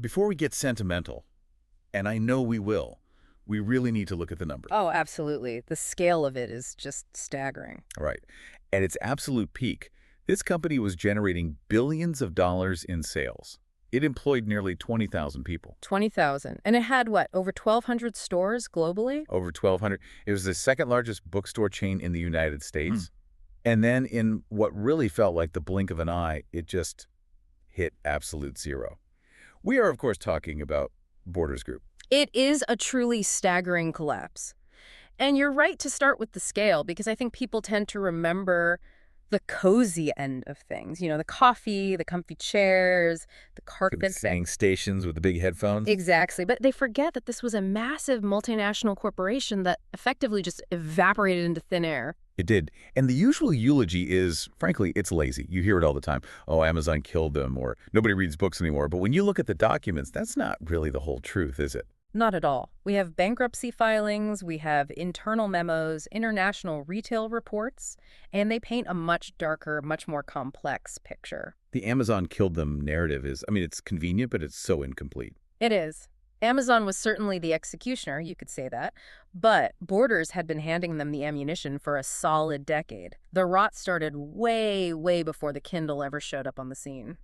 Before we get sentimental, and I know we will, we really need to look at the numbers. Oh, absolutely. The scale of it is just staggering. All right. At its absolute peak, this company was generating billions of dollars in sales. It employed nearly 20,000 people. 20,000. And it had what, over 1,200 stores globally? Over 1,200. It was the second largest bookstore chain in the United States. And then in what really felt like the blink of an eye, it just hit absolute zero. We are, of course, talking about Borders Group. It is a truly staggering collapse. And you're right to start with the scale, because I think people tend to remember the cozy end of things. You know, the coffee, the comfy chairs, the carpets. Saying stations with the big headphones. Exactly. But they forget that this was a massive multinational corporation that effectively just evaporated into thin air. It did. And the usual eulogy is, frankly, it's lazy. You hear it all the time. Oh, Amazon killed them, or nobody reads books anymore. But when you look at the documents, that's not really the whole truth, is it? Not at all. We have bankruptcy filings, we have internal memos, international retail reports, and they paint a much darker, much more complex picture. The Amazon killed them narrative is, I mean, it's convenient, but it's so incomplete. It is. Amazon was certainly the executioner, you could say that, but Borders had been handing them the ammunition for a solid decade. The rot started way, way before the Kindle ever showed up on the scene.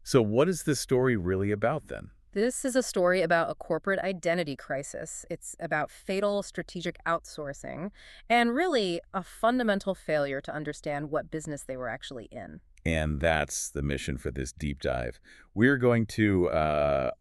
So what is this story really about then? This is a story about a corporate identity crisis. It's about fatal strategic outsourcing and really a fundamental failure to understand what business they were actually in. And that's the mission for this deep dive. We're going to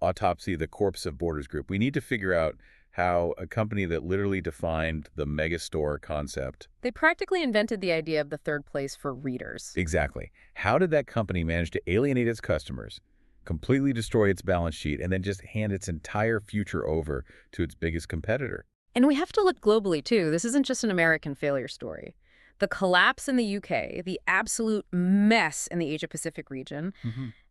autopsy the corpse of Borders Group. We need to figure out how a company that literally defined the megastore concept. They practically invented the idea of the third place for readers. Exactly. How did that company manage to alienate its customers, completely destroy its balance sheet, and then just hand its entire future over to its biggest competitor? And we have to look globally, too. This isn't just an American failure story. The collapse in the UK, the absolute mess in the Asia-Pacific region,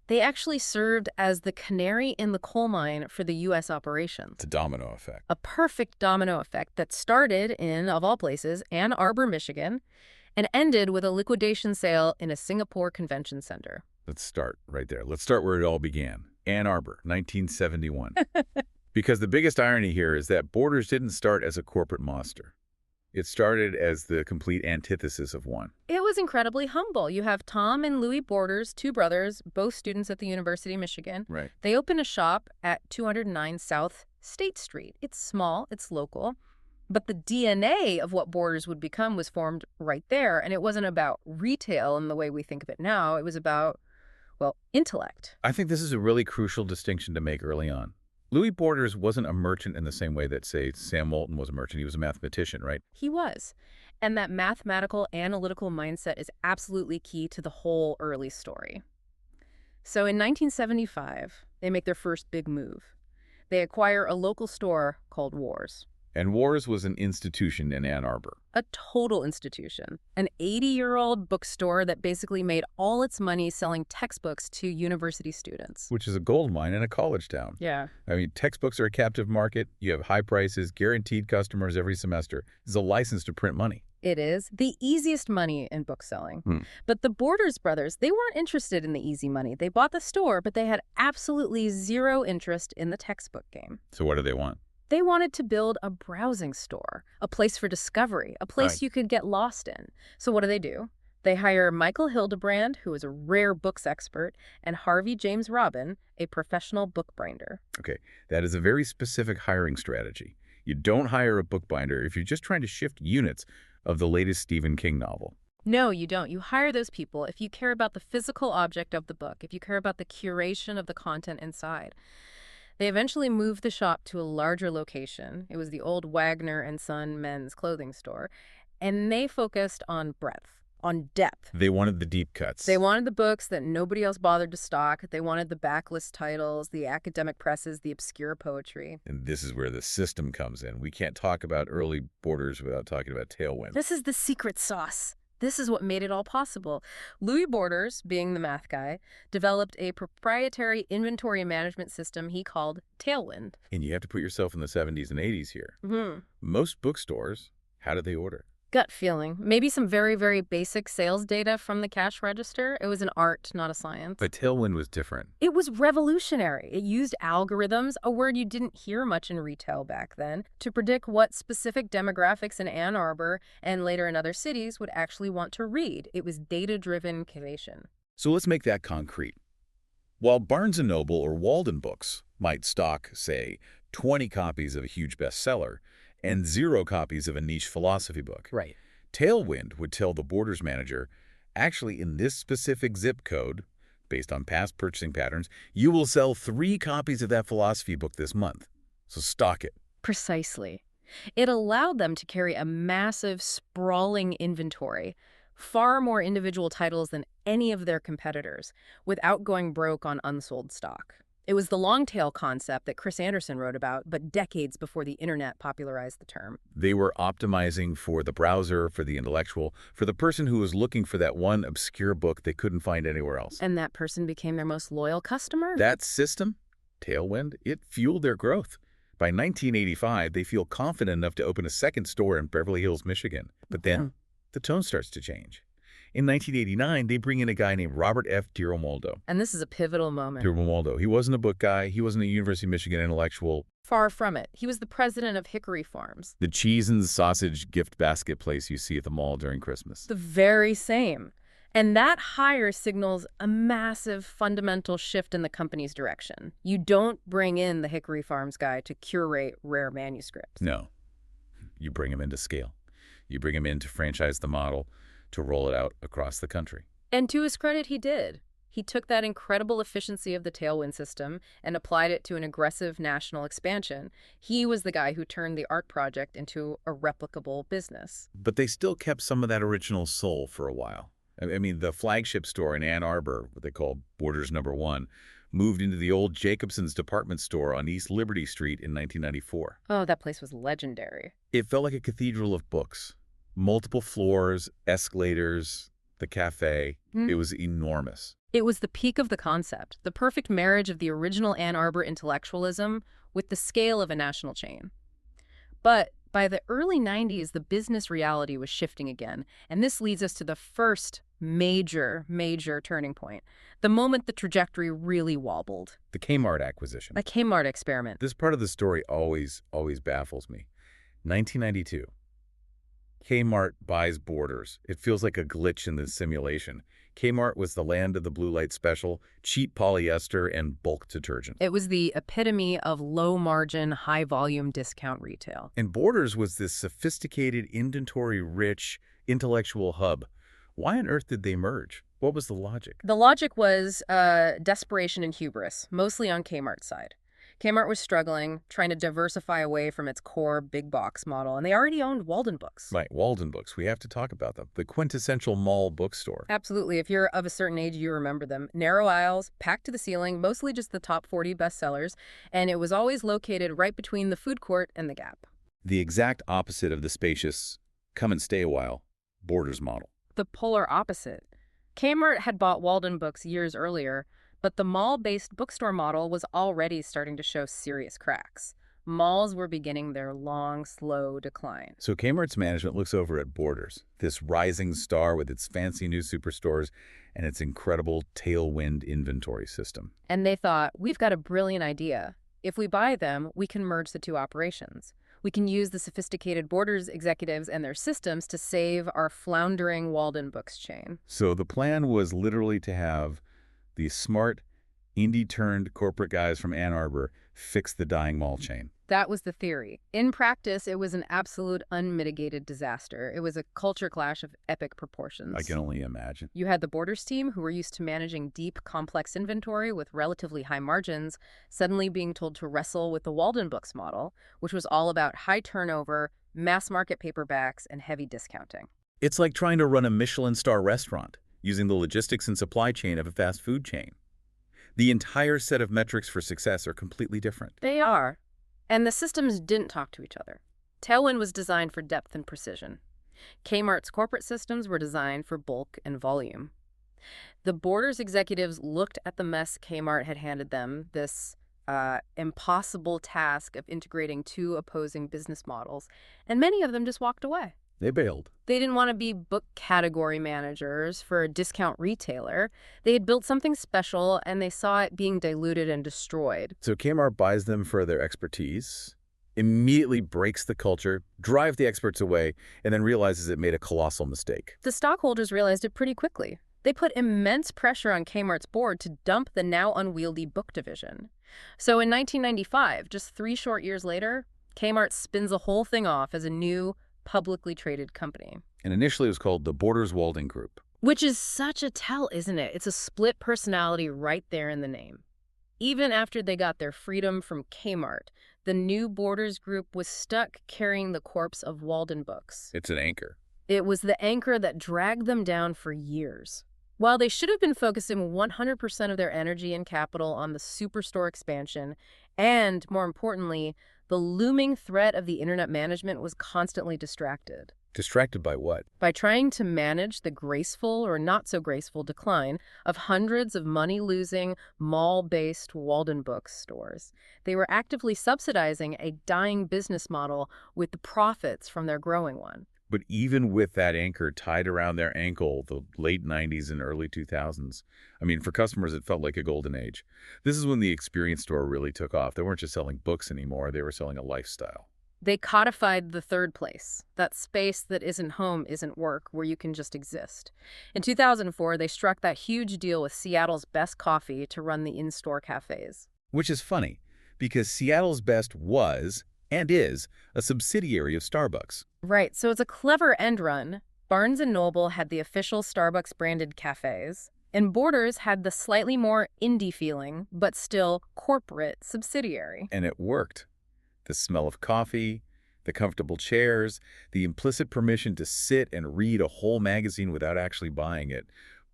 they actually served as the canary in the coal mine for the U.S. operations. It's a domino effect. A perfect domino effect that started in, of all places, Ann Arbor, Michigan, and ended with a liquidation sale in a Singapore convention center. Let's start right there. Let's start where it all began. Ann Arbor, 1971. Because the biggest irony here is that Borders didn't start as a corporate monster. It started as the complete antithesis of one. It was incredibly humble. You have Tom and Louis Borders, two brothers, both students at the University of Michigan. Right. They opened a shop at 209 South State Street. It's small, it's local, but the DNA of what Borders would become was formed right there. And it wasn't about retail in the way we think of it now. It was about, well, intellect. I think this is a really crucial distinction to make early on. Louis Borders wasn't a merchant in the same way that, say, Sam Walton was a merchant. He was a mathematician, right? He was. And that mathematical, analytical mindset is absolutely key to the whole early story. So in 1975, they make their first big move. They acquire a local store called Wars. And Wars was an institution in Ann Arbor. A total institution. An 80-year-old bookstore that basically made all its money selling textbooks to university students. Which is a gold mine in a college town. Yeah. I mean, textbooks are a captive market. You have high prices, guaranteed customers every semester. It's a license to print money. It is the easiest money in book selling. But the Borders brothers, they weren't interested in the easy money. They bought the store, but they had absolutely zero interest in the textbook game. So what do they want? They wanted to build a browsing store, a place for discovery, a place you could get lost in. So what do? They hire Michael Hildebrand, who is a rare books expert, and Harvey James Robin, a professional bookbinder. Okay, that is a very specific hiring strategy. You don't hire a bookbinder if you're just trying to shift units of the latest Stephen King novel. No, you don't. You hire those people if you care about the physical object of the book, if you care about the curation of the content inside. They eventually moved the shop to a larger location. It was the old Wagner and Son men's clothing store. And they focused on breadth, on depth. They wanted the deep cuts. They wanted the books that nobody else bothered to stock. They wanted the backlist titles, the academic presses, the obscure poetry. And this is where the system comes in. We can't talk about early Borders without talking about Tailwind. This is the secret sauce. This is what made it all possible. Louis Borders, being the math guy, developed a proprietary inventory management system he called Tailwind. And you have to put yourself in the 70s and 80s here. Most bookstores, how did they order? Gut feeling. Maybe some very, very basic sales data from the cash register. It was an art, not a science. But Tailwind was different. It was revolutionary. It used algorithms, a word you didn't hear much in retail back then, to predict what specific demographics in Ann Arbor and later in other cities would actually want to read. It was data-driven curation. So let's make that concrete. While Barnes & Noble or Walden Books might stock, say, 20 copies of a huge bestseller and 0 copies of a niche philosophy book, Right. Tailwind would tell the Borders manager, actually in this specific zip code, based on past purchasing patterns, you will sell 3 copies of that philosophy book this month. So stock it. Precisely. It allowed them to carry a massive, sprawling inventory, far more individual titles than any of their competitors, without going broke on unsold stock. It was the long tail concept that Chris Anderson wrote about, but decades before the internet popularized the term. They were optimizing for the browser, for the intellectual, for the person who was looking for that one obscure book they couldn't find anywhere else. And that person became their most loyal customer? That system, Tailwind, it fueled their growth. By 1985, they feel confident enough to open a second store in Beverly Hills, Michigan. But then the tone starts to change. In 1989, they bring in a guy named Robert F. Girolamo. And this is a pivotal moment. Girolamo. He wasn't a book guy. He wasn't a University of Michigan intellectual. Far from it. He was the president of Hickory Farms. The cheese and sausage gift basket place you see at the mall during Christmas. The very same. And that hire signals a massive fundamental shift in the company's direction. You don't bring in the Hickory Farms guy to curate rare manuscripts. No. You bring him in to scale. You bring him in to franchise the model, to roll it out across the country. And to his credit, he did. He took that incredible efficiency of the Tailwind system and applied it to an aggressive national expansion. He was the guy who turned the art project into a replicable business. But they still kept some of that original soul for a while. I mean, the flagship store in Ann Arbor, what they call Borders No. 1, moved into the old Jacobson's department store on East Liberty Street in 1994. Oh, that place was legendary. It felt like a cathedral of books. Multiple floors, escalators, the cafe. It was enormous. It was the peak of the concept, the perfect marriage of the original Ann Arbor intellectualism with the scale of a national chain. But by the early 90s, the business reality was shifting again, and this leads us to the first major turning point, the moment the trajectory really wobbled. The Kmart acquisition. A Kmart experiment. This part of the story always baffles me. 1992. Kmart buys Borders. It feels like a glitch in the simulation. Kmart was the land of the blue light special, cheap polyester, and bulk detergent. It was the epitome of low-margin, high-volume discount retail. And Borders was this sophisticated, inventory-rich, intellectual hub. Why on earth did they merge? What was the logic? The logic was desperation and hubris, mostly on Kmart's side. Kmart was struggling, trying to diversify away from its core big box model, and they already owned Walden Books. Right, Walden Books. We have to talk about them. The quintessential mall bookstore. Absolutely. If you're of a certain age, you remember them. Narrow aisles, packed to the ceiling, mostly just the top 40 bestsellers, and it was always located right between the food court and the Gap. The exact opposite of the spacious, come and stay a while, Borders model. The polar opposite. Kmart had bought Walden Books years earlier, but the mall-based bookstore model was already starting to show serious cracks. Malls were beginning their long, slow decline. So Kmart's management looks over at Borders, this rising star with its fancy new superstores and its incredible Tailwind inventory system. And they thought, we've got a brilliant idea. If we buy them, we can merge the two operations. We can use the sophisticated Borders executives and their systems to save our floundering Walden Books chain. So the plan was literally to have these smart, indie-turned corporate guys from Ann Arbor fix the dying mall chain. That was the theory. In practice, it was an absolute unmitigated disaster. It was a culture clash of epic proportions. I can only imagine. You had the Borders team, who were used to managing deep, complex inventory with relatively high margins, suddenly being told to wrestle with the Walden Books model, which was all about high turnover, mass-market paperbacks, and heavy discounting. It's like trying to run a Michelin-star restaurant using the logistics and supply chain of a fast food chain. The entire set of metrics for success are completely different. They are. And the systems didn't talk to each other. Tailwind was designed for depth and precision. Kmart's corporate systems were designed for bulk and volume. The Borders executives looked at the mess Kmart had handed them, this impossible task of integrating two opposing business models, and many of them just walked away. They bailed. They didn't want to be book category managers for a discount retailer. They had built something special, and they saw it being diluted and destroyed. So Kmart buys them for their expertise, immediately breaks the culture, drives the experts away, and then realizes it made a colossal mistake. The stockholders realized it pretty quickly. They put immense pressure on Kmart's board to dump the now unwieldy book division. So in 1995, just 3 short years later, Kmart spins the whole thing off as a new, publicly traded company. And initially it was called the Borders Walden Group. Which is such a tell, isn't it? It's a split personality right there in the name. Even after they got their freedom from Kmart, the new Borders Group was stuck carrying the corpse of Walden Books. It's an anchor. It was the anchor that dragged them down for years. While they should have been focusing 100% of their energy and capital on the superstore expansion, and, more importantly, the looming threat of the internet management was constantly distracted. Distracted by what? By trying to manage the graceful or not-so-graceful decline of hundreds of money-losing, mall-based Walden Books stores. They were actively subsidizing a dying business model with the profits from their growing one. But even with that anchor tied around their ankle, the late 90s and early 2000s, I mean, for customers, it felt like a golden age. This is when the experience store really took off. They weren't just selling books anymore. They were selling a lifestyle. They codified the third place, that space that isn't home, isn't work, where you can just exist. In 2004, they struck that huge deal with Seattle's Best Coffee to run the in-store cafes. Which is funny, because Seattle's Best was, and is, a subsidiary of Starbucks. Right, so it's a clever end run. Barnes & Noble had the official Starbucks-branded cafes, and Borders had the slightly more indie feeling, but still corporate subsidiary. And it worked. The smell of coffee, the comfortable chairs, the implicit permission to sit and read a whole magazine without actually buying it.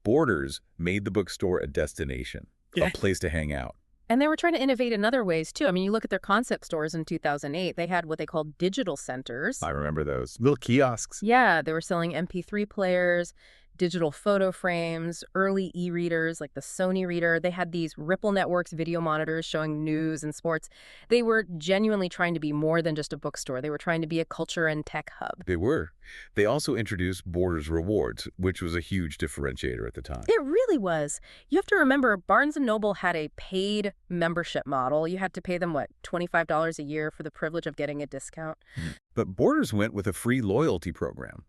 Borders made the bookstore a destination, a place to hang out. And they were trying to innovate in other ways, too. I mean, you look at their concept stores in 2008, they had what they called digital centers. I remember those. Little kiosks. Yeah, they were selling MP3 players, digital photo frames, early e-readers like the Sony Reader. They had these Ripple Networks video monitors showing news and sports. They were genuinely trying to be more than just a bookstore. They were trying to be a culture and tech hub. They were. They also introduced Borders Rewards, which was a huge differentiator at the time. It really was. You have to remember, Barnes & Noble had a paid membership model. You had to pay them, what, $25 a year for the privilege of getting a discount? But Borders went with a free loyalty program.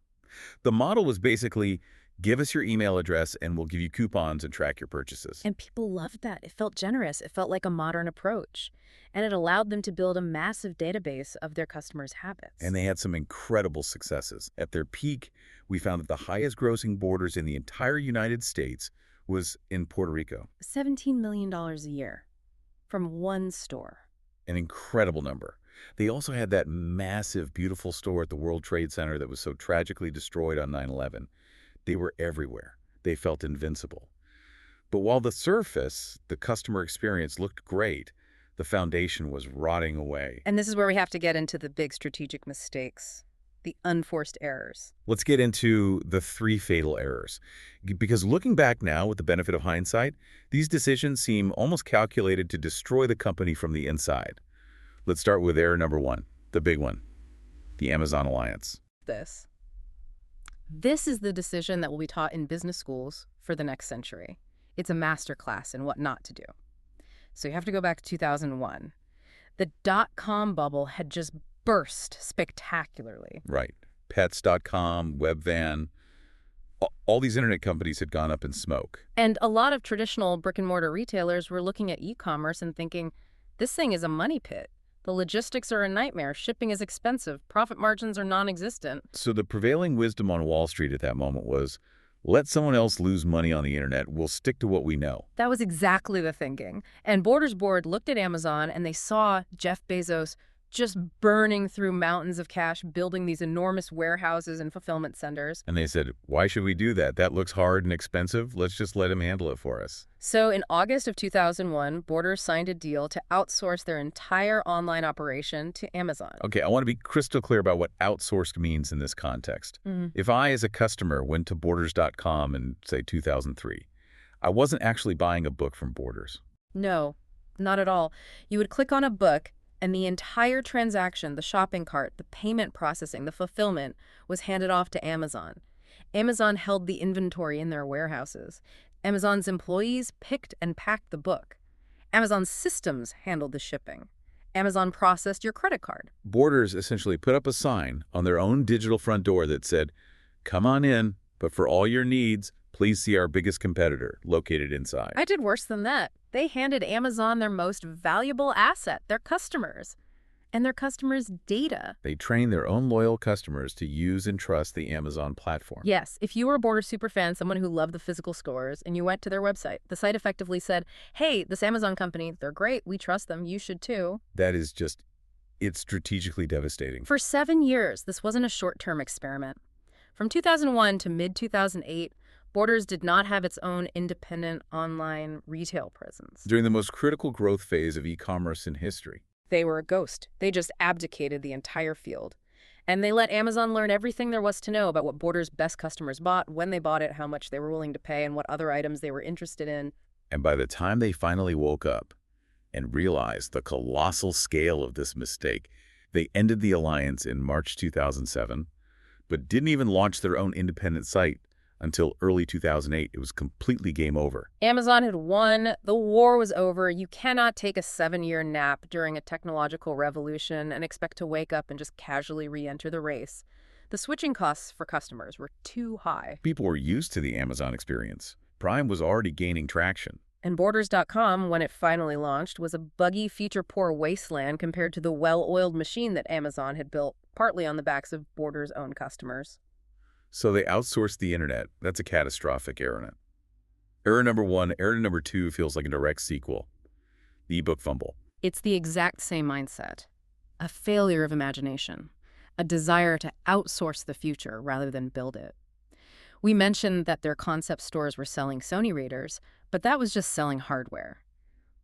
The model was basically, give us your email address and we'll give you coupons and track your purchases. And people loved that. It felt generous. It felt like a modern approach. And it allowed them to build a massive database of their customers' habits. And they had some incredible successes. At their peak, we found that the highest grossing Borders in the entire United States was in Puerto Rico. $17 million a year from one store. An incredible number. They also had that massive, beautiful store at the World Trade Center that was so tragically destroyed on 9/11. They were everywhere. They felt invincible. But while the surface, the customer experience, looked great, the foundation was rotting away. And this is where we have to get into the big strategic mistakes, the unforced errors. Let's get into the 3 fatal errors. Because looking back now with the benefit of hindsight, these decisions seem almost calculated to destroy the company from the inside. Let's start with error number 1, the big one, the Amazon alliance. This is the decision that will be taught in business schools for the next century. It's a masterclass in what not to do. So you have to go back to 2001. The dot-com bubble had just burst spectacularly. Right. Pets.com, Webvan, all these internet companies had gone up in smoke. And a lot of traditional brick-and-mortar retailers were looking at e-commerce and thinking, this thing is a money pit. The logistics are a nightmare. Shipping is expensive. Profit margins are non-existent. So the prevailing wisdom on Wall Street at that moment was, let someone else lose money on the internet. We'll stick to what we know. That was exactly the thinking. And Borders Board looked at Amazon and they saw Jeff Bezos just burning through mountains of cash, building these enormous warehouses and fulfillment centers. And they said, why should we do that? That looks hard and expensive. Let's just let him handle it for us. So in August of 2001, Borders signed a deal to outsource their entire online operation to Amazon. Okay, I want to be crystal clear about what outsourced means in this context. If I, as a customer, went to Borders.com in, say, 2003, I wasn't actually buying a book from Borders. No, not at all. You would click on a book, And the entire transaction, the shopping cart, the payment processing, the fulfillment, was handed off to Amazon. Amazon held the inventory in their warehouses. Amazon's employees picked and packed the book. Amazon's systems handled the shipping. Amazon processed your credit card. Borders essentially put up a sign on their own digital front door that said, "Come on in, but for all your needs, please see our biggest competitor located inside." I did worse than that. They handed Amazon their most valuable asset, their customers, and their customers' data. They trained their own loyal customers to use and trust the Amazon platform. Yes, if you were a Borders superfan, someone who loved the physical stores, and you went to their website, the site effectively said, hey, this Amazon company, they're great, we trust them, you should too. That is just, it's strategically devastating. For 7 years, this wasn't a short-term experiment. From 2001 to mid-2008, Borders did not have its own independent online retail presence. During the most critical growth phase of e-commerce in history. They were a ghost. They just abdicated the entire field. And they let Amazon learn everything there was to know about what Borders' best customers bought, when they bought it, how much they were willing to pay, and what other items they were interested in. And by the time they finally woke up and realized the colossal scale of this mistake, they ended the alliance in March 2007, but didn't even launch their own independent site until early 2008. It was completely game over. Amazon had won. The war was over. You cannot take a 7-year nap during a technological revolution and expect to wake up and just casually re-enter the race. The switching costs for customers were too high. People were used to the Amazon experience. Prime was already gaining traction. And Borders.com, when it finally launched, was a buggy, feature-poor wasteland compared to the well-oiled machine that Amazon had built, partly on the backs of Borders' own customers. So they outsourced the internet. That's a catastrophic error. Error number 1, error number 2 feels like a direct sequel. The ebook fumble. It's the exact same mindset. A failure of imagination. A desire to outsource the future rather than build it. We mentioned that their concept stores were selling Sony readers, but that was just selling hardware.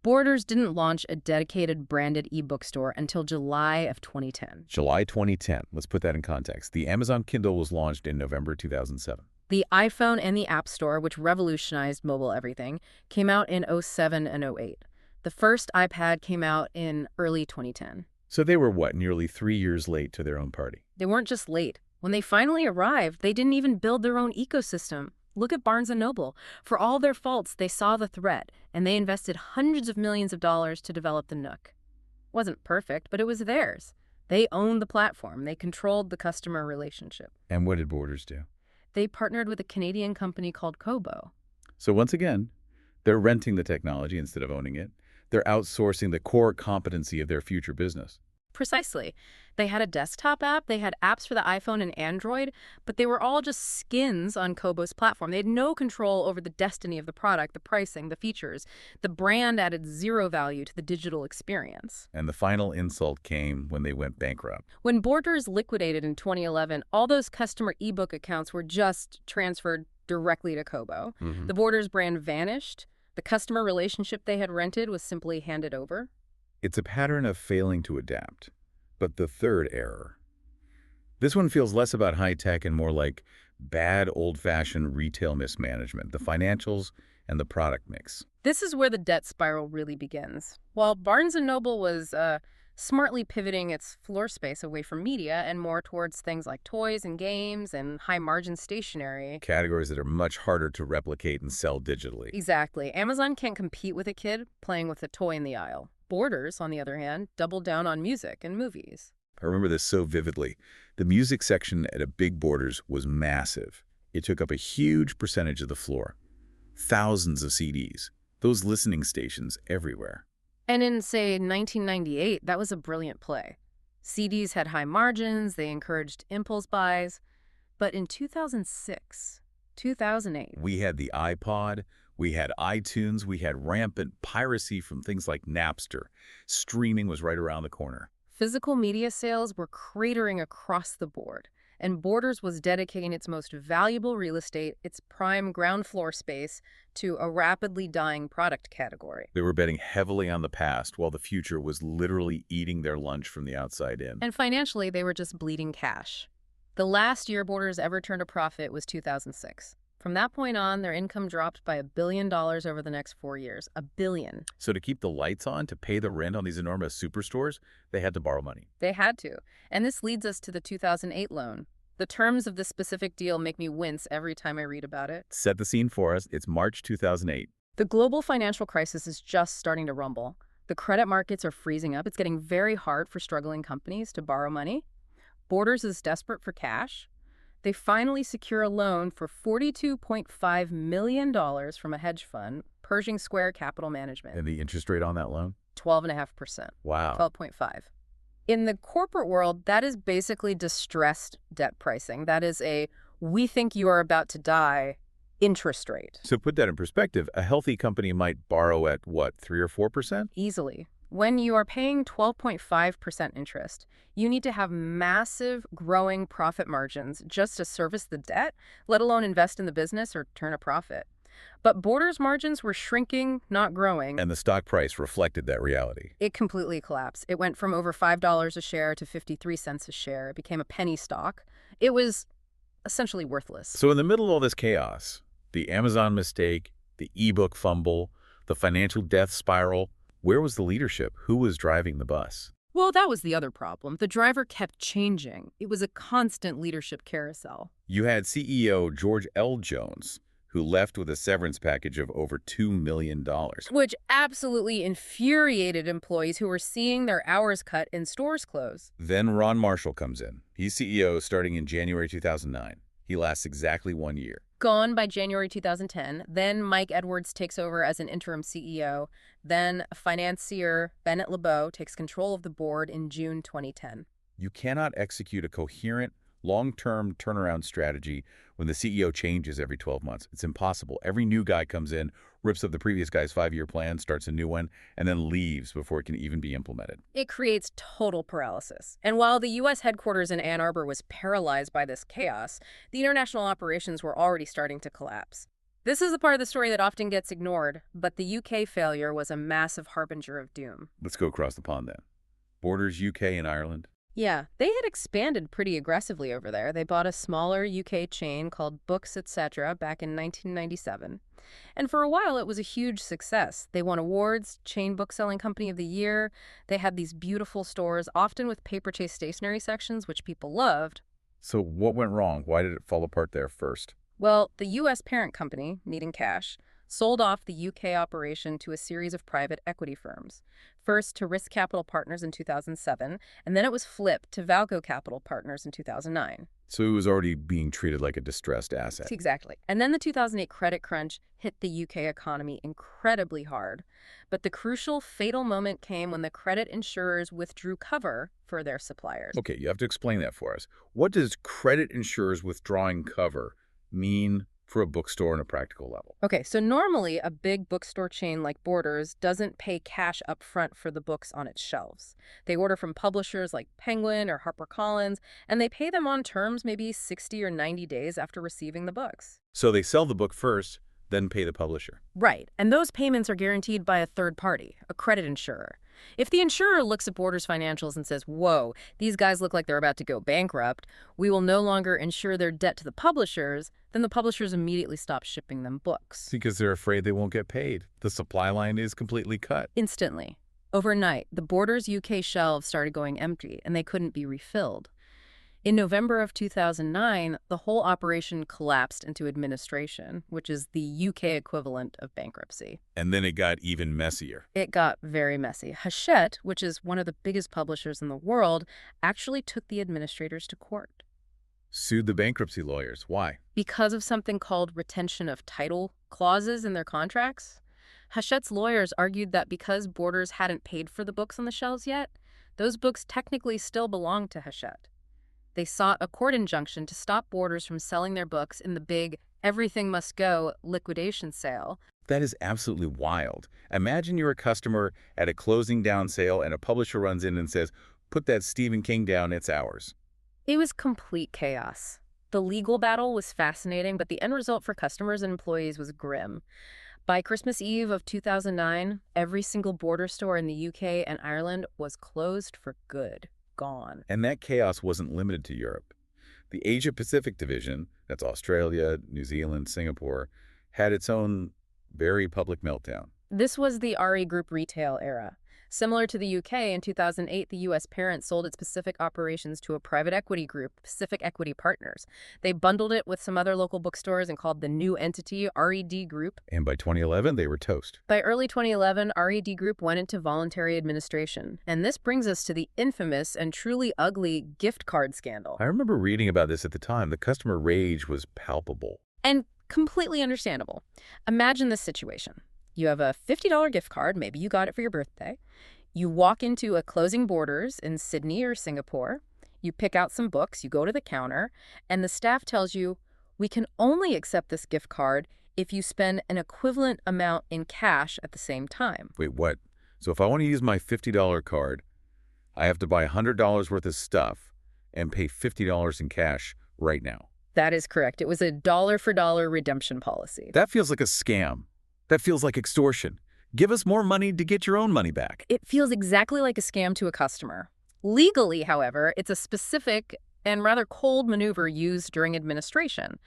Borders didn't launch a dedicated branded ebook store until July of 2010. July 2010. Let's put that in context. The Amazon Kindle was launched in November 2007. The iPhone and the App Store, which revolutionized mobile everything, came out in 2007 and 2008. The first iPad came out in early 2010. So they were, what, nearly 3 years late to their own party? They weren't just late. When they finally arrived, they didn't even build their own ecosystem. Look at Barnes & Noble. For all their faults, they saw the threat, and they invested hundreds of millions of dollars to develop the Nook. It wasn't perfect, but it was theirs. They owned the platform. They controlled the customer relationship. And what did Borders do? They partnered with a Canadian company called Kobo. So once again, they're renting the technology instead of owning it. They're outsourcing the core competency of their future business. Precisely. They had a desktop app, they had apps for the iPhone and Android, but they were all just skins on Kobo's platform. They had no control over the destiny of the product, the pricing, the features. The brand added zero value to the digital experience. And the final insult came when they went bankrupt. When Borders liquidated in 2011, all those customer ebook accounts were just transferred directly to Kobo. The Borders brand vanished. The customer relationship they had rented was simply handed over. It's a pattern of failing to adapt. But the third error. This one feels less about high-tech and more like bad, old-fashioned retail mismanagement, the financials and the product mix. This is where the debt spiral really begins. While Barnes & Noble was smartly pivoting its floor space away from media and more towards things like toys and games and high-margin stationery. Categories that are much harder to replicate and sell digitally. Exactly. Amazon can't compete with a kid playing with a toy in the aisle. Borders, on the other hand, doubled down on music and movies. I remember this so vividly. The music section at a big Borders was massive. It took up a huge percentage of the floor. Thousands of CDs. Those listening stations everywhere. And in, say, 1998, that was a brilliant play. CDs had high margins, they encouraged impulse buys. But in 2006, 2008... we had the iPod, we had iTunes, we had rampant piracy from things like Napster. Streaming was right around the corner. Physical media sales were cratering across the board, and Borders was dedicating its most valuable real estate, its prime ground floor space, to a rapidly dying product category. They were betting heavily on the past while the future was literally eating their lunch from the outside in. And financially, they were just bleeding cash. The last year Borders ever turned a profit was 2006. From that point on, their income dropped by $1 billion over the next 4 years. $1 billion. So to keep the lights on, to pay the rent on these enormous superstores, they had to borrow money. They had to. And this leads us to the 2008 loan. The terms of this specific deal make me wince every time I read about it. Set the scene for us. It's March 2008. The global financial crisis is just starting to rumble. The credit markets are freezing up. It's getting very hard for struggling companies to borrow money. Borders is desperate for cash. They finally secure a loan for $42.5 million from a hedge fund, Pershing Square Capital Management. And the interest rate on that loan? 12.5%. Wow. 12.5. In the corporate world, that is basically distressed debt pricing. That is a we think you are about to die interest rate. So put that in perspective, a healthy company might borrow at what, 3 or 4%? Easily. When you are paying 12.5% interest, you need to have massive growing profit margins just to service the debt, let alone invest in the business or turn a profit. But Borders' margins were shrinking, not growing. And the stock price reflected that reality. It completely collapsed. It went from over $5 a share to 53 cents a share. It became a penny stock. It was essentially worthless. So in the middle of all this chaos, the Amazon mistake, the ebook fumble, the financial death spiral, where was the leadership? Who was driving the bus? Well, that was the other problem. The driver kept changing. It was a constant leadership carousel. You had CEO George L. Jones, who left with a severance package of over $2 million. Which absolutely infuriated employees who were seeing their hours cut and stores close. Then Ron Marshall comes in. He's CEO starting in January 2009. He lasts exactly 1 year. Gone by January 2010. Then Mike Edwards takes over as an interim CEO. Then financier Bennett LeBeau takes control of the board in June 2010. You cannot execute a coherent, long-term turnaround strategy when the CEO changes every 12 months. It's impossible. Every new guy comes in, rips up the previous guy's 5-year plan, starts a new one, and then leaves before it can even be implemented. It creates total paralysis. And while the U.S. headquarters in Ann Arbor was paralyzed by this chaos, the international operations were already starting to collapse. This is the part of the story that often gets ignored, but the UK failure was a massive harbinger of doom. Let's go across the pond then. Borders, UK, and Ireland. Yeah, they had expanded pretty aggressively over there. They bought a smaller UK chain called Books, Etc. back in 1997. And for a while, it was a huge success. They won awards, Chain Bookselling Company of the Year. They had these beautiful stores, often with paper-chase stationery sections, which people loved. So what went wrong? Why did it fall apart there first? Well, the U.S. parent company, needing cash, sold off the UK operation to a series of private equity firms. First to Risk Capital Partners in 2007, and then it was flipped to Valco Capital Partners in 2009. So it was already being treated like a distressed asset. Exactly. And then the 2008 credit crunch hit the UK economy incredibly hard. But the crucial, fatal moment came when the credit insurers withdrew cover for their suppliers. Okay, you have to explain that for us. What does credit insurers withdrawing cover mean for a bookstore on a practical level? Okay, so normally a big bookstore chain like Borders doesn't pay cash up front for the books on its shelves. They order from publishers like Penguin or HarperCollins, and they pay them on terms maybe 60 or 90 days after receiving the books. So they sell the book first, then pay the publisher. Right, and those payments are guaranteed by a third party, a credit insurer. If the insurer looks at Borders' financials and says, whoa, these guys look like they're about to go bankrupt, we will no longer insure their debt to the publishers, then the publishers immediately stop shipping them books. Because they're afraid they won't get paid. The supply line is completely cut. Instantly. Overnight, the Borders UK shelves started going empty, and they couldn't be refilled. In November of 2009, the whole operation collapsed into administration, which is the UK equivalent of bankruptcy. And then it got even messier. It got very messy. Hachette, which is one of the biggest publishers in the world, actually took the administrators to court. Sued the bankruptcy lawyers. Why? Because of something called retention of title clauses in their contracts. Hachette's lawyers argued that because Borders hadn't paid for the books on the shelves yet, those books technically still belonged to Hachette. They sought a court injunction to stop Borders from selling their books in the big everything must go liquidation sale. That is absolutely wild. Imagine you're a customer at a closing down sale and a publisher runs in and says, put that Stephen King down, it's ours. It was complete chaos. The legal battle was fascinating, but the end result for customers and employees was grim. By Christmas Eve of 2009, every single Borders store in the UK and Ireland was closed for good. Gone. And that chaos wasn't limited to Europe. The Asia-Pacific division, that's Australia, New Zealand, Singapore, had its own very public meltdown. This was the RE Group retail era. Similar to the UK, in 2008, the U.S. parent sold its Pacific operations to a private equity group, Pacific Equity Partners. They bundled it with some other local bookstores and called the new entity RED Group. And by 2011, they were toast. By early 2011, RED Group went into voluntary administration. And this brings us to the infamous and truly ugly gift card scandal. I remember reading about this at the time. The customer rage was palpable. And completely understandable. Imagine this situation. You have a $50 gift card, maybe you got it for your birthday. You walk into a closing Borders in Sydney or Singapore. You pick out some books, you go to the counter, and the staff tells you, we can only accept this gift card if you spend an equivalent amount in cash at the same time. Wait, what? So if I want to use my $50 card, I have to buy $100 worth of stuff and pay $50 in cash right now. That is correct. It was a dollar-for-dollar redemption policy. That feels like a scam. That feels like extortion. Give us more money to get your own money back. It feels exactly like a scam to a customer. Legally, however, it's a specific and rather cold maneuver used during administration.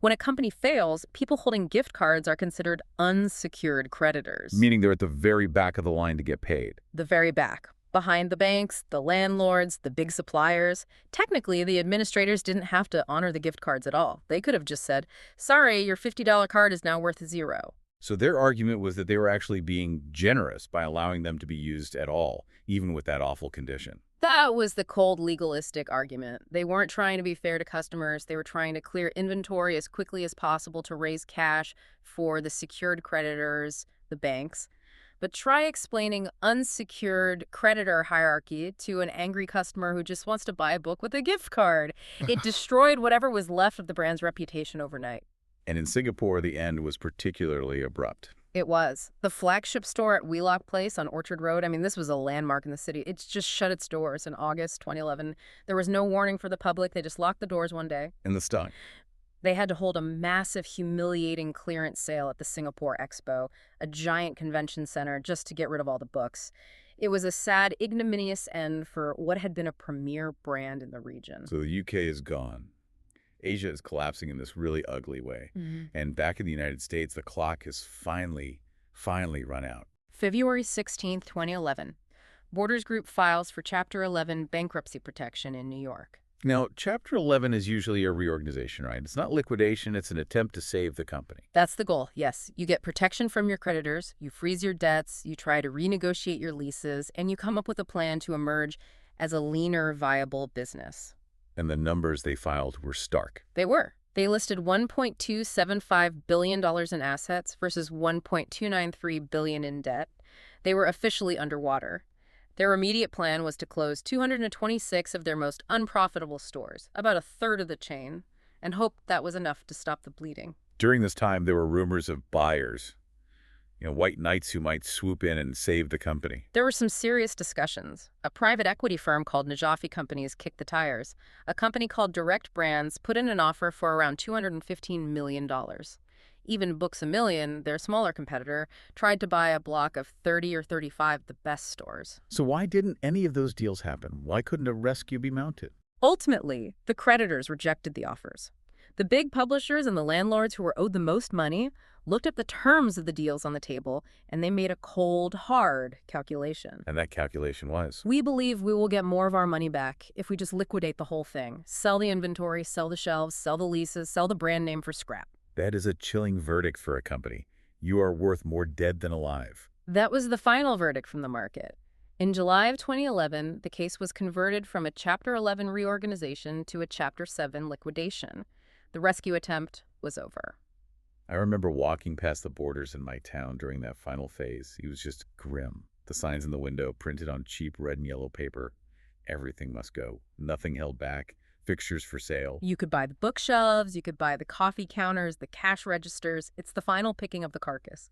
When a company fails, people holding gift cards are considered unsecured creditors. Meaning they're at the very back of the line to get paid. The very back. Behind the banks, the landlords, the big suppliers. Technically, the administrators didn't have to honor the gift cards at all. They could have just said, sorry, your $50 card is now worth $0. So their argument was that they were actually being generous by allowing them to be used at all, even with that awful condition. That was the cold legalistic argument. They weren't trying to be fair to customers. They were trying to clear inventory as quickly as possible to raise cash for the secured creditors, the banks. But try explaining unsecured creditor hierarchy to an angry customer who just wants to buy a book with a gift card. It destroyed whatever was left of the brand's reputation overnight. And in Singapore, the end was particularly abrupt. It was. The flagship store at Wheelock Place on Orchard Road, I mean, this was a landmark in the city. It's just shut its doors in August 2011. There was no warning for the public. They just locked the doors one day. And the stung. They had to hold a massive, humiliating clearance sale at the Singapore Expo, a giant convention center, just to get rid of all the books. It was a sad, ignominious end for what had been a premier brand in the region. So the UK is gone. Asia is collapsing in this really ugly way. And back in the United States, the clock has finally run out. February 16, 2011. Borders Group files for Chapter 11 bankruptcy protection in New York. Now, Chapter 11 is usually a reorganization, right? It's not liquidation. It's an attempt to save the company. That's the goal, yes. You get protection from your creditors, you freeze your debts, you try to renegotiate your leases, and you come up with a plan to emerge as a leaner, viable business. And the numbers they filed were stark. They were. They listed $1.275 billion in assets versus $1.293 billion in debt. They were officially underwater. Their immediate plan was to close 226 of their most unprofitable stores, about a third of the chain, and hoped that was enough to stop the bleeding. During this time, there were rumors of buyers, white knights who might swoop in and save the company. There were some serious discussions. A private equity firm called Najafi Companies kicked the tires. A company called Direct Brands put in an offer for around $215 million. Even Books A Million, their smaller competitor, tried to buy a block of 30 or 35 of the best stores. So why didn't any of those deals happen? Why couldn't a rescue be mounted? Ultimately, the creditors rejected the offers. The big publishers and the landlords who were owed the most money looked at the terms of the deals on the table, and they made a cold, hard calculation. And that calculation was? We believe we will get more of our money back if we just liquidate the whole thing. Sell the inventory, sell the shelves, sell the leases, sell the brand name for scrap. That is a chilling verdict for a company. You are worth more dead than alive. That was the final verdict from the market. In July of 2011, the case was converted from a Chapter 11 reorganization to a Chapter 7 liquidation. The rescue attempt was over. I remember walking past the Borders in my town during that final phase. It was just grim. The signs in the window printed on cheap red and yellow paper. Everything must go. Nothing held back. Fixtures for sale. You could buy the bookshelves, you could buy the coffee counters, the cash registers. It's the final picking of the carcass.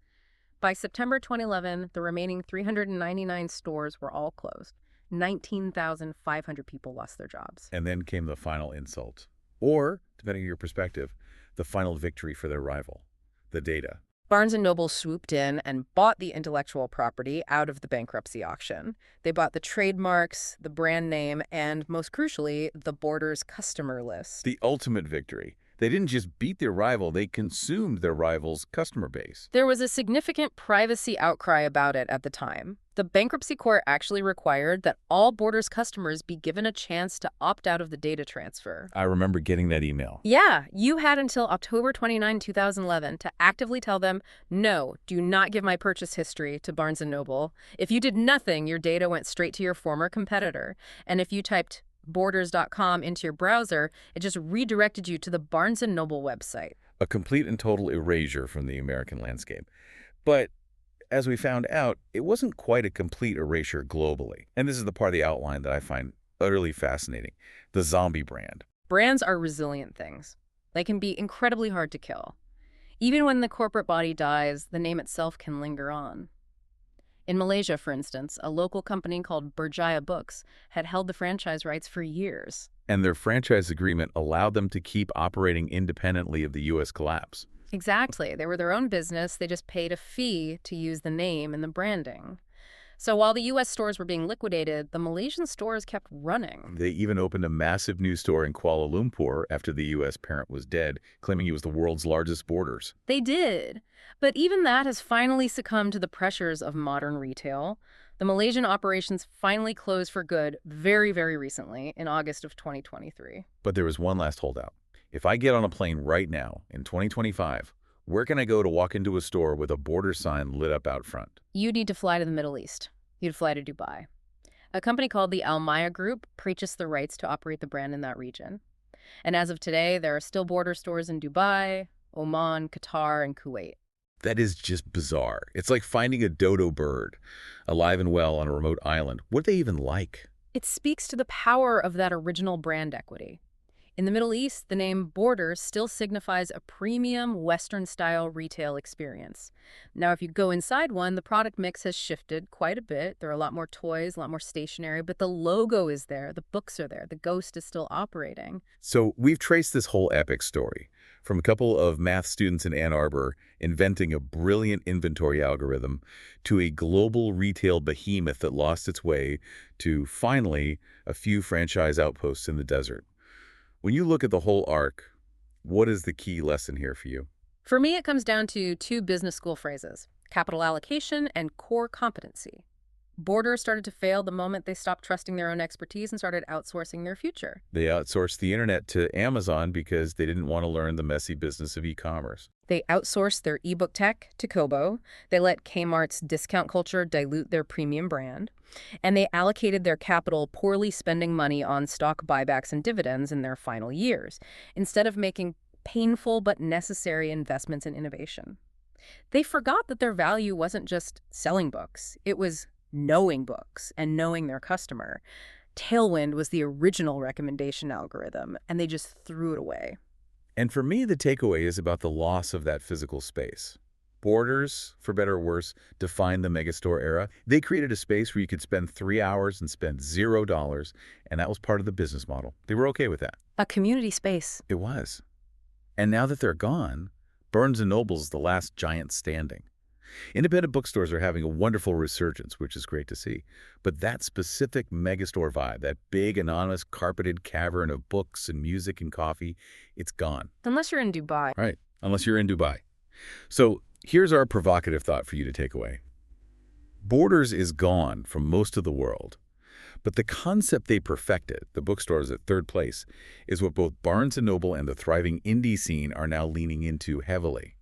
By September 2011, the remaining 399 stores were all closed. 19,500 people lost their jobs. And then came the final insult. Or, depending on your perspective, the final victory for their rival. The data. Barnes& Noble swooped in and bought the intellectual property out of the bankruptcy auction. They bought the trademarks, the brand name, and, most crucially, the Borders customer list. The ultimate victory. They didn't just beat their rival, they consumed their rival's customer base. There was a significant privacy outcry about it at the time. The bankruptcy court actually required that all Borders customers be given a chance to opt out of the data transfer. I remember getting that email. Yeah, you had until October 29, 2011 to actively tell them, no, do not give my purchase history to Barnes & Noble. If you did nothing, your data went straight to your former competitor. And if you typed borders.com into your browser, it just redirected you to the Barnes & Noble website. A complete and total erasure from the American landscape. But as we found out, it wasn't quite a complete erasure globally. And this is the part of the outline that I find utterly fascinating. The zombie brand. Brands are resilient things. They can be incredibly hard to kill. Even when the corporate body dies, the name itself can linger on. In Malaysia, for instance, a local company called Berjaya Books had held the franchise rights for years. And their franchise agreement allowed them to keep operating independently of the U.S. collapse. Exactly. They were their own business. They just paid a fee to use the name and the branding. So while the U.S. stores were being liquidated, the Malaysian stores kept running. They even opened a massive new store in Kuala Lumpur after the U.S. parent was dead, claiming he was the world's largest Borders. They did. But even that has finally succumbed to the pressures of modern retail. The Malaysian operations finally closed for good very, very recently in August of 2023. But there was one last holdout. If I get on a plane right now in 2025, where can I go to walk into a store with a Border sign lit up out front? You need to fly to the Middle East. You'd fly to Dubai. A company called the Al Maya Group purchased the rights to operate the brand in that region. And as of today, there are still Border stores in Dubai, Oman, Qatar, and Kuwait. That is just bizarre. It's like finding a dodo bird, alive and well on a remote island. What are they even like? It speaks to the power of that original brand equity. In the Middle East, the name Borders still signifies a premium Western-style retail experience. Now, if you go inside one, the product mix has shifted quite a bit. There are a lot more toys, a lot more stationery, but the logo is there, the books are there, the ghost is still operating. So we've traced this whole epic story, from a couple of math students in Ann Arbor inventing a brilliant inventory algorithm to a global retail behemoth that lost its way to, finally, a few franchise outposts in the desert. When you look at the whole arc, what is the key lesson here for you? For me, it comes down to two business school phrases: capital allocation and core competency. Borders started to fail the moment they stopped trusting their own expertise and started outsourcing their future. They outsourced the internet to Amazon because they didn't want to learn the messy business of e-commerce. They outsourced their ebook tech to Kobo. They let Kmart's discount culture dilute their premium brand. And they allocated their capital poorly, spending money on stock buybacks and dividends in their final years, instead of making painful but necessary investments in innovation. They forgot that their value wasn't just selling books. It was knowing books and knowing their customer. Tailwind was the original recommendation algorithm, and they just threw it away. And for me, the takeaway is about the loss of that physical space. Borders, for better or worse, defined the megastore era. They created a space where you could spend 3 hours and spend $0, and that was part of the business model. They were okay with that. A community space. It was. And now that they're gone, Barnes & Noble's the last giant standing. Independent bookstores are having a wonderful resurgence, which is great to see. But that specific megastore vibe, that big, anonymous, carpeted cavern of books and music and coffee, it's gone. Unless you're in Dubai. Right, unless you're in Dubai. So here's our provocative thought for you to take away. Borders is gone from most of the world. But the concept they perfected, the bookstores at third place, is what both Barnes & Noble and the thriving indie scene are now leaning into heavily.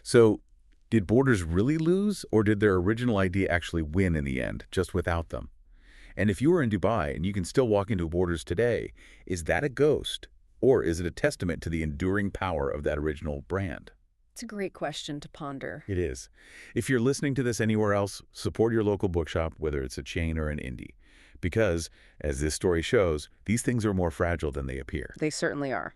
So, did Borders really lose, or did their original idea actually win in the end, just without them? And if you are in Dubai and you can still walk into Borders today, is that a ghost, or is it a testament to the enduring power of that original brand? It's a great question to ponder. It is. If you're listening to this anywhere else, support your local bookshop, whether it's a chain or an indie. Because, as this story shows, these things are more fragile than they appear. They certainly are.